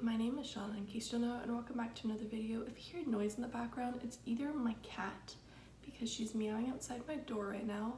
my name is Shawn, in case you don't know, and welcome back to another video. If you hear noise in the background, it's either my cat, because she's meowing outside my door right now,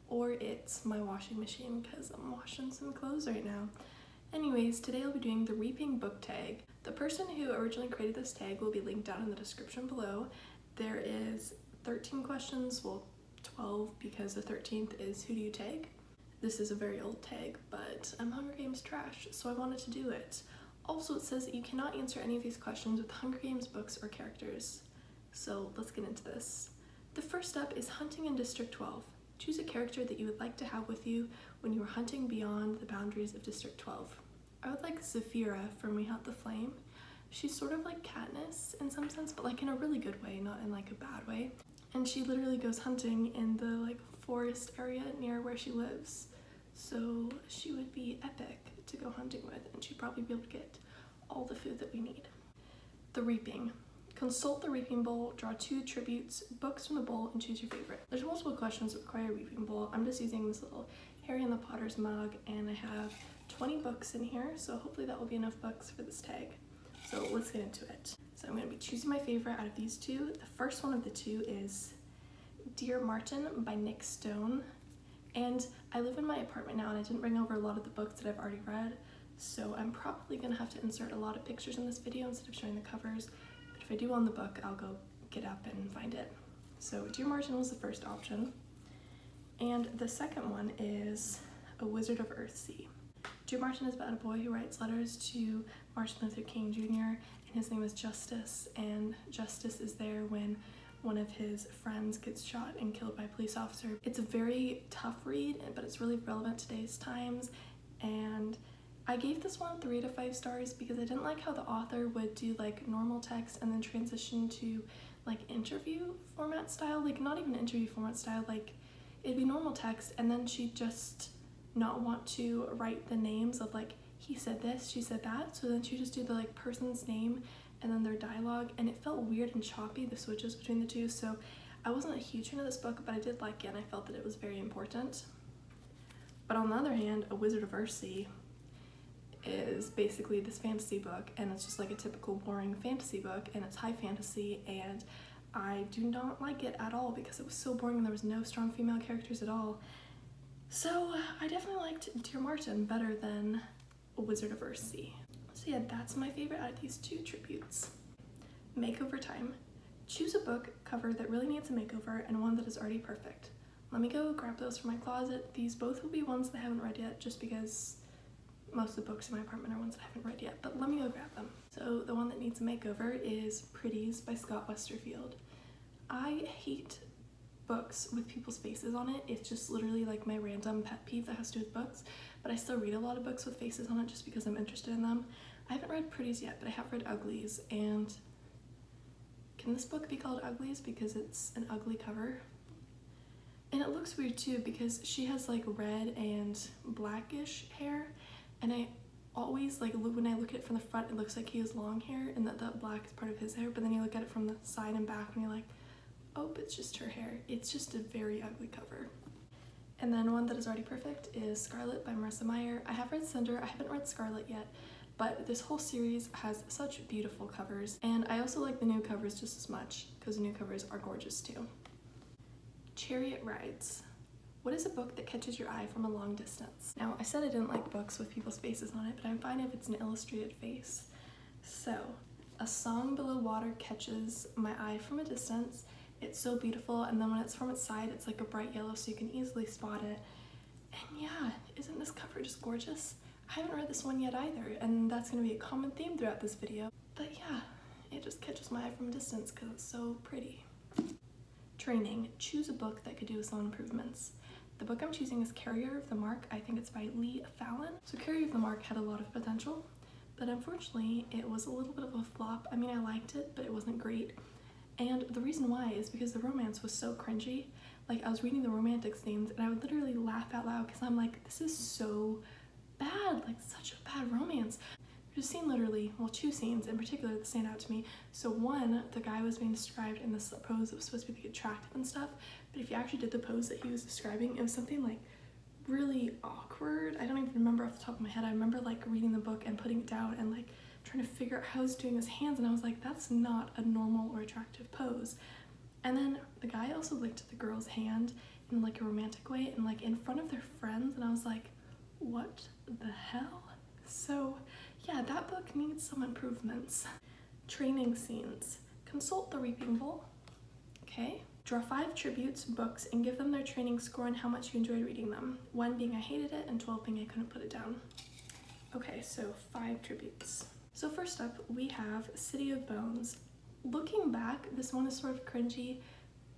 or it's my washing machine, because I'm washing some clothes right now. Anyways, today I'll be doing the Reaping book tag. The person who originally created this tag will be linked down in the description below. There is 13 questions, well 12 because the 13th is who do you tag? This is a very old tag, but I'm Hunger Games trash, so I wanted to do it. Also, it says that you cannot answer any of these questions with Hunger Games books or characters. So let's get into this. The first step is hunting in District 12. Choose a character that you would like to have with you when you are hunting beyond the boundaries of District 12. I would like Zafira from We Hunt the Flame. She's sort of like Katniss in some sense, but like in a really good way, not in like a bad way. And she literally goes hunting in the like forest area near where she lives. So she would be epic to go hunting with, and she'd probably be able to get all the food that we need. The Reaping. Consult the Reaping Bowl, draw 2 tributes, books from the bowl, and choose your favorite. There's multiple questions that require a Reaping Bowl. I'm just using this little Harry and the Potter's mug, and I have 20 books in here, so hopefully that will be enough books for this tag. So let's get into it. So I'm going to be choosing my favorite out of these two. The first one of the two is Dear Martin by Nick Stone. And I live in my apartment now, and I didn't bring over a lot of the books that I've already read, so I'm probably going to have to insert a lot of pictures in this video instead of showing the covers. But if I do on the book, I'll go get up and find it. So Dear Martin was the first option. And the second one is A Wizard of Earthsea. Dear Martin is about a boy who writes letters to Martin Luther King Jr., and his name is Justice, and Justice is there when one of his friends gets shot and killed by a police officer. It's a very tough read, but it's really relevant to today's times, and I gave this one 3 to 5 stars because I didn't like how the author would do like normal text and then transition to like interview format style, like not even interview format style, like it'd be normal text and then she'd just not want to write the names of like he said this, she said that, so then she'd just do the like person's name and then their dialogue, and it felt weird and choppy, the switches between the two, so I wasn't a huge fan of this book, but I did like it and I felt that it was very important. But on the other hand, A Wizard of Earthsea is basically this fantasy book, and it's just like a typical boring fantasy book, and it's high fantasy, and I do not like it at all because it was so boring and there was no strong female characters at all. So I definitely liked Dear Martin better than A Wizard of Earthsea. So yeah, that's my favorite out of these 2 tributes. Makeover time. Choose a book cover that really needs a makeover and one that is already perfect. Let me go grab those from my closet. These both will be ones that I haven't read yet, just because most of the books in my apartment are ones that I haven't read yet, but let me go grab them. So the one that needs a makeover is Pretties by Westerfeld. I hate books with people's faces on it. It's just literally like my random pet peeve that has to do with books, but I still read a lot of books with faces on it just because I'm interested in them. I haven't read Pretties yet, but I have read Uglies, and can this book be called Uglies because it's an ugly cover? And it looks weird too because she has like red and blackish hair, and I always like when I look at it from the front, it looks like he has long hair and that black is part of his hair, but then you look at it from the side and back and you're like, oh, it's just her hair. It's just a very ugly cover. And then one that is already perfect is Scarlet by Marissa Meyer. I have read Cinder, I haven't read Scarlet yet, but this whole series has such beautiful covers, and I also like the new covers just as much because the new covers are gorgeous too. Chariot Rides. What is a book that catches your eye from a long distance? Now, I said I didn't like books with people's faces on it, but I'm fine if it's an illustrated face. So, A Song Below Water catches my eye from a distance. It's so beautiful, and then when it's from its side, it's like a bright yellow, so you can easily spot it. And yeah, isn't this cover just gorgeous? I haven't read this one yet either, and that's going to be a common theme throughout this video. But yeah, it just catches my eye from a distance because it's so pretty. Training. Choose a book that could do with some improvements. The book I'm choosing is Carrier of the Mark. I think it's by Lee Fallon. So Carrier of the Mark had a lot of potential, but unfortunately it was a little bit of a flop. I mean, I liked it, but it wasn't great. And the reason why is because the romance was so cringy. Like, I was reading the romantic scenes and I would literally laugh out loud because I'm like, this is so bad, like such a bad romance. There's a scene literally, well 2 scenes in particular that stand out to me. So one, the guy was being described in this pose that was supposed to be like attractive and stuff, but if you actually did the pose that he was describing, it was something like really awkward. I don't even remember off the top of my head. I remember like reading the book and putting it down and like trying to figure out how he's doing his hands, and I was like, that's not a normal or attractive pose. And then the guy also licked the girl's hand in like a romantic way and like in front of their friends, and I was like, what the hell? So yeah, that book needs some improvements. Training scenes. Consult the reaping bowl. Okay. Draw 5 tributes books and give them their training score on how much you enjoyed reading them. 1 being I hated it and 12 being I couldn't put it down. Okay, so 5 tributes. So first up, we have City of Bones. Looking back, this one is sort of cringy,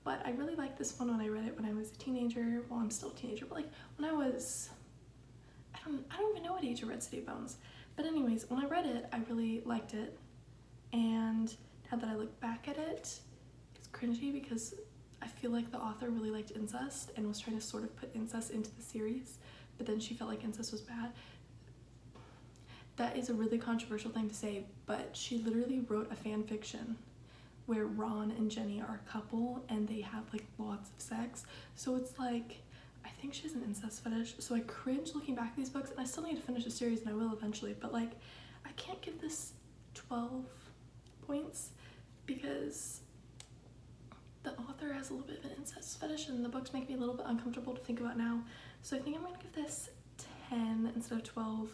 but I really liked this one when I read it when I was a teenager. Well, I'm still a teenager, but like when I was, I don't even know what age I read City of Bones. But anyways, when I read it, I really liked it. And now that I look back at it, it's cringy because I feel like the author really liked incest and was trying to sort of put incest into the series, but then she felt like incest was bad. That is a really controversial thing to say, but she literally wrote a fan fiction where Ron and Jenny are a couple and they have like lots of sex. So it's like, I think she has an incest fetish. So I cringe looking back at these books, and I still need to finish the series, and I will eventually, but like, I can't give this 12 points because the author has a little bit of an incest fetish and the books make me a little bit uncomfortable to think about now. So I think I'm gonna give this 10 instead of 12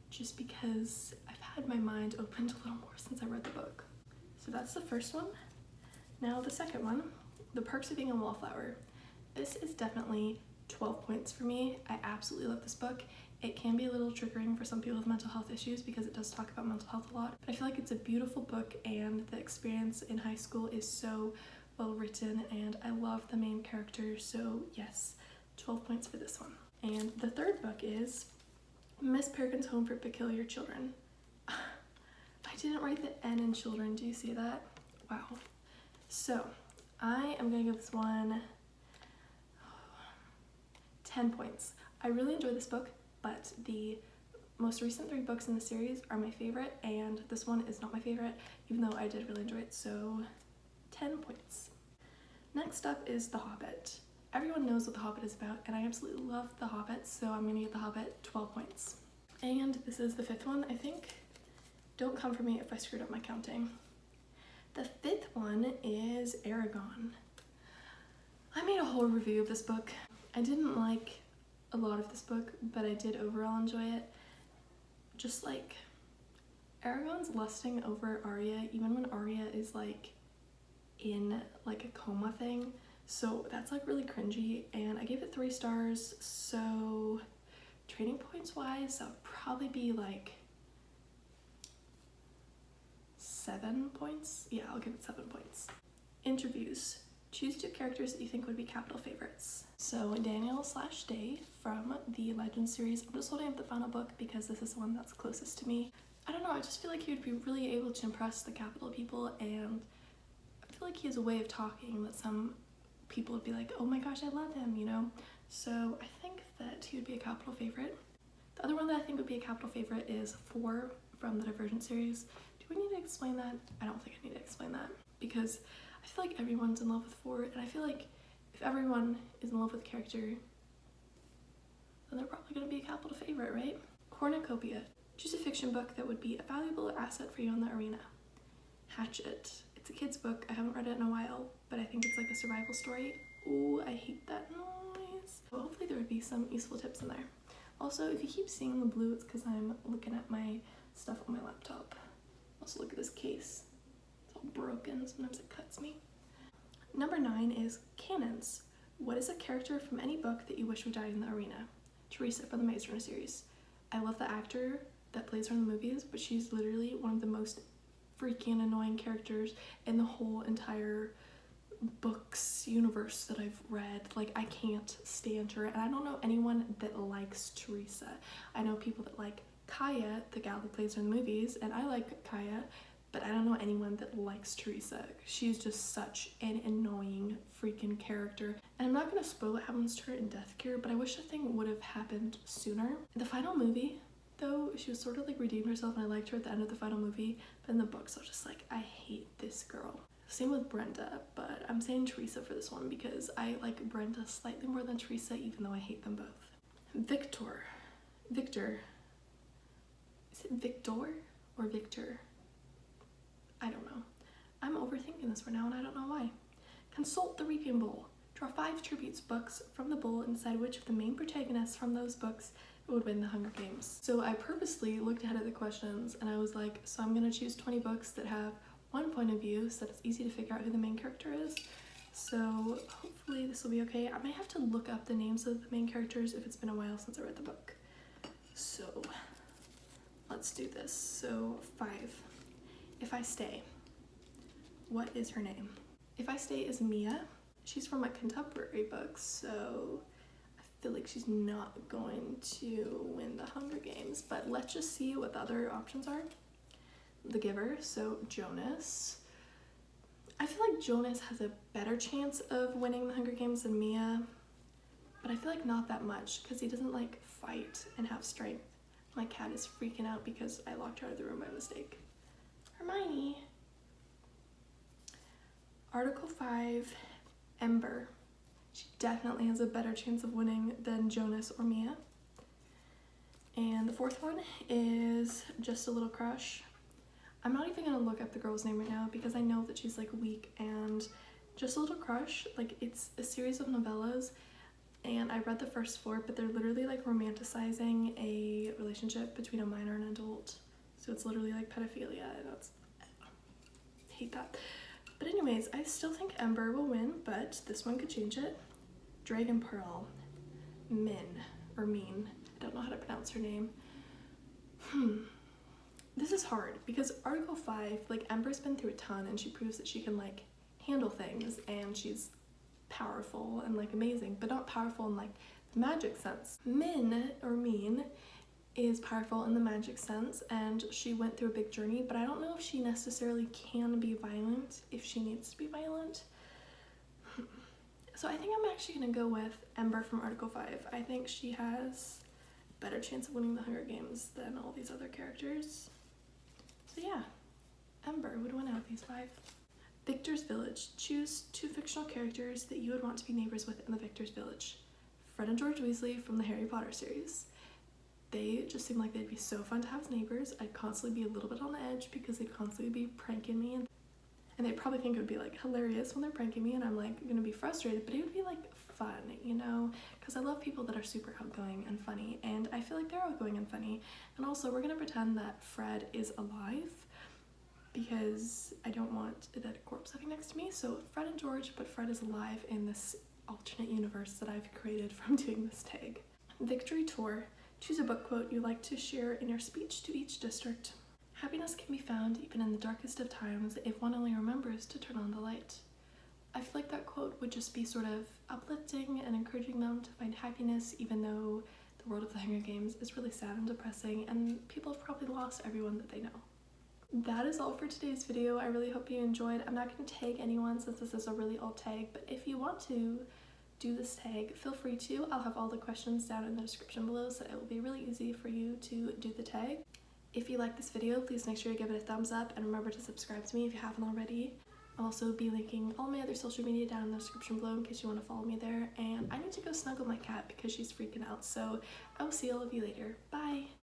just because I've had my mind opened a little more since I read the book. So that's the first one. Now the second one, The Perks of Being a Wallflower. This is definitely 12 points for me. I absolutely love this book. It can be a little triggering for some people with mental health issues because it does talk about mental health a lot, but I feel like it's a beautiful book and the experience in high school is so well written and I love the main character, so yes, 12 points for this one. And the third book is Miss Perkins' Home for Peculiar Children. I didn't write the N in children, do you see that? Wow. So I am gonna give this one 10 points. I really enjoyed this book, but the most recent 3 books in the series are my favorite, and this one is not my favorite, even though I did really enjoy it, so 10 points. Next up is The Hobbit. Everyone knows what The Hobbit is about, and I absolutely love The Hobbit, so I'm gonna give The Hobbit 12 points. And this is the 5th one, I think. Don't come for me if I screwed up my counting. The 5th one is Aragon. I made a whole review of this book. I didn't like a lot of this book, but I did overall enjoy it. Just like, Aragon's lusting over Arya, even when Arya is like in like a coma thing, so that's like really cringy, and I gave it 3 stars, so trading points wise, that would probably be like 7 points. Yeah, I'll give it 7 points. Interviews. Choose 2 characters that you think would be capital favorites. So Daniel/Day from the Legend series. I'm just holding up the final book because this is the one that's closest to me. I don't know, I just feel like he would be really able to impress the capital people, and I feel like he has a way of talking that some people would be like, oh my gosh, I love him, you know? So I think that he would be a capital favorite. The other one that I think would be a capital favorite is 4 from the Divergent series. Do we need to explain that? I don't think I need to explain that because I feel like everyone's in love with 4, and I feel like if everyone is in love with a character, then they're probably going to be a capital favorite, right? Cornucopia. Choose a fiction book that would be a valuable asset for you in the arena. Hatchet. It's a kid's book. I haven't read it in a while, but I think it's like a survival story. Ooh, I hate that noise. Well, hopefully there would be some useful tips in there. Also, if you keep seeing the blue, it's because I'm looking at my stuff on my laptop. Also, look at this case. It's all broken. Sometimes it cuts me. Number 9 is Canons. What is a character from any book that you wish would die in the arena? Teresa from the Maze Runner series. I love the actor that plays her in the movies, but she's literally one of the most freaking annoying characters in the whole entire books universe that I've read. Like, I can't stand her, and I don't know anyone that likes Teresa. I know people that like Kaya, the gal that plays her in the movies, and I like Kaya, but I don't know anyone that likes Teresa. She's just such an annoying freaking character. And I'm not gonna spoil what happens to her in Death Cure, but I wish the thing would have happened sooner. The final movie, though, she was sort of like redeemed herself, and I liked her at the end of the final movie, but in the books I was just like, I hate this girl. Same with Brenda, but I'm saying Teresa for this one because I like Brenda slightly more than Teresa, even though I hate them both. Victor. Is it Victor or Victor? I don't know. I'm overthinking this right now and I don't know why. Consult the Reaping Bowl. Draw 5 tributes books from the bowl and decide which of the main protagonists from those books would win the Hunger Games. So I purposely looked ahead at the questions and I was like, so I'm gonna choose 20 books that have one point of view so that it's easy to figure out who the main character is. So hopefully this will be okay. I might have to look up the names of the main characters if it's been a while since I read the book. So let's do this. So 5. If I Stay. What is her name? If I Stay is Mia. She's from a contemporary book, so I feel like she's not going to win the Hunger Games, but let's just see what the other options are. The Giver, so Jonas. I feel like Jonas has a better chance of winning the Hunger Games than Mia, but I feel like not that much because he doesn't like fight and have strength. My cat is freaking out because I locked her out of the room by mistake. Hermione. Article 5, Ember. She definitely has a better chance of winning than Jonas or Mia. And the 4th one is Just a Little Crush. I'm not even gonna look up the girl's name right now because I know that she's like weak, and Just a Little Crush, like it's a series of novellas and I read the first 4, but they're literally like romanticizing a relationship between a minor and an adult. So it's literally like pedophilia and I hate that. But anyways, I still think Ember will win, but this one could change it. Dragon Pearl. Min, or Mean. I don't know how to pronounce her name. This is hard because Article 5, like Ember's been through a ton and she proves that she can like handle things and she's powerful and like amazing, but not powerful in like the magic sense. Min, or Mean, is powerful in the magic sense and she went through a big journey, but I don't know if she necessarily can be violent if she needs to be violent. So I think I'm actually gonna go with Ember from Article 5. I think she has a better chance of winning the Hunger Games than all these other characters. So yeah, Ember would win out of these 5. Victor's Village. Choose 2 fictional characters that you would want to be neighbors with in the Victor's Village. Fred and George Weasley from the Harry Potter series. They just seem like they'd be so fun to have as neighbors. I'd constantly be a little bit on the edge because they'd constantly be pranking me, and they'd probably think it would be like hilarious when they're pranking me and I'm like gonna be frustrated, but it would be like fun, you know, because I love people that are super outgoing and funny, and I feel like they're outgoing and funny. And also we're gonna pretend that Fred is alive because I don't want a dead corpse sitting next to me. So Fred and George, but Fred is alive in this alternate universe that I've created from doing this tag. Victory Tour. Choose a book quote you like to share in your speech to each district. Happiness can be found even in the darkest of times if one only remembers to turn on the light. I feel like that quote would just be sort of uplifting and encouraging them to find happiness even though the world of the Hunger Games is really sad and depressing and people have probably lost everyone that they know. That is all for today's video. I really hope you enjoyed. I'm not going to tag anyone since this is a really old tag, but if you want to do this tag, feel free to. I'll have all the questions down in the description below so it will be really easy for you to do the tag. If you like this video, please make sure you give it a thumbs up and remember to subscribe to me if you haven't already. I'll also be linking all my other social media down in the description below in case you want to follow me there. And I need to go snuggle my cat because she's freaking out, so I will see all of you later. Bye!